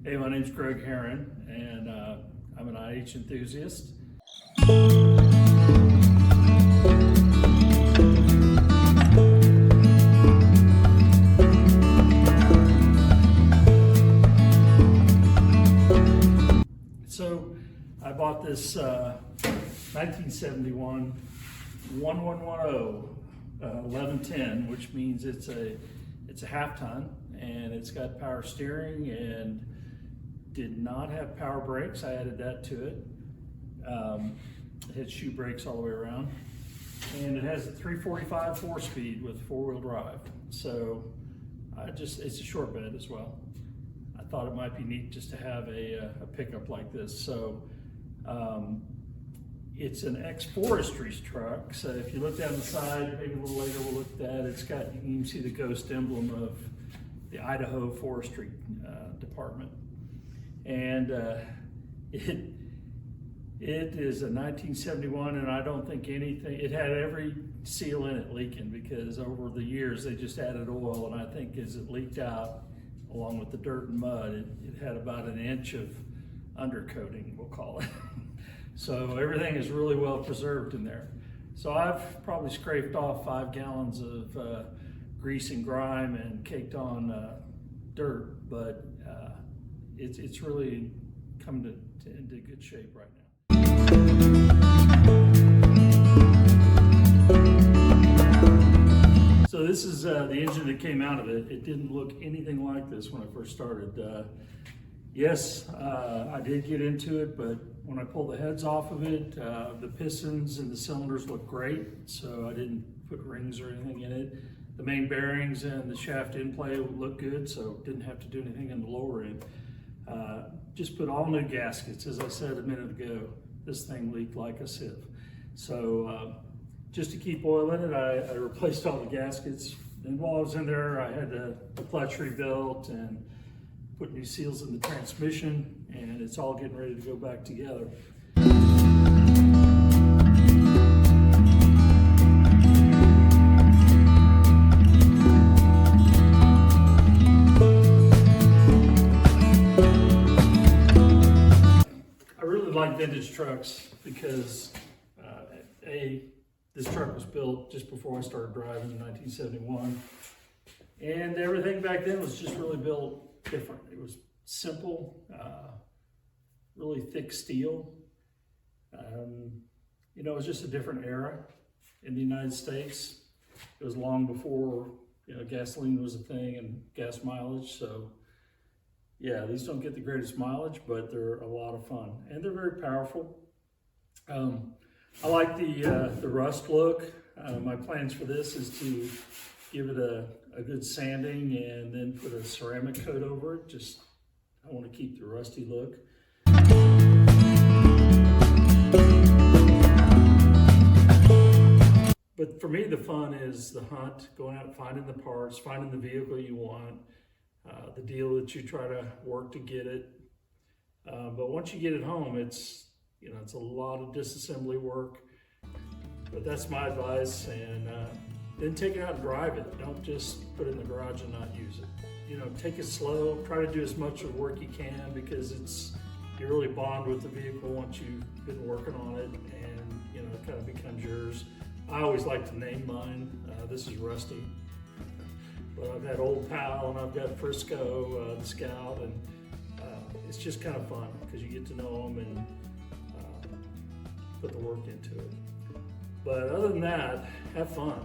Hey, my name's Herren, and I'm an IH enthusiast. So I bought this 1971 1110 1110, which means it's a half ton, and it's got power steering and did not have power brakes. I added that to it. It had shoe brakes all the way around, and it has a 345 4-speed with 4-wheel drive. So it's a short bed as well. I thought it might be neat just to have a pickup like this. So it's an ex-forestry truck. So if you look down the side, maybe a little later we'll look at that. It's got, you can see the ghost emblem of the Idaho Forestry Department. And it is a 1971, and I don't think anything, it had every seal in it leaking, because over the years they just added oil, and I think as it leaked out, along with the dirt and mud, it had about an inch of undercoating, we'll call it. So everything is really well preserved in there. So I've probably scraped off 5 gallons of grease and grime and caked on dirt, but it's really come into good shape right now. So this is the engine that came out of it. It didn't look anything like this when I first started. Yes, I did get into it, but when I pulled the heads off of it, the pistons and the cylinders look great, so I didn't put rings or anything in it. The main bearings and the shaft in play look good, so didn't have to do anything in the lower end. Just put all new gaskets. As I said a minute ago, this thing leaked like a sieve. So just to keep oil in it, I replaced all the gaskets. And while I was in there, I had the clutch rebuilt and put new seals in the transmission, and it's all getting ready to go back together. I really like vintage trucks because this truck was built just before I started driving in 1971, and everything back then was just really built different. It was simple, really thick steel. It was just a different era in the United States. It was long before gasoline was a thing and gas mileage. So yeah, these don't get the greatest mileage, but they're a lot of fun, and they're very powerful. I like the rust look. My plans for this is to give it a good sanding and then put a ceramic coat over it. I want to keep the rusty look. But for me, the fun is the hunt, going out and finding the parts, finding the vehicle you want, the deal that you try to work to get it. But once you get it home, it's a lot of disassembly work. But that's my advice, and then take it out and drive it. Don't just put it in the garage and not use it. Take it slow. Try to do as much of the work you can, because you really bond with the vehicle once you've been working on it, and it kind of becomes yours. I always like to name mine. This is Rusty, but I've had Old Pal and I've got Frisco, the Scout, and it's just kind of fun because you get to know them and put the work into it. But other than that, have fun.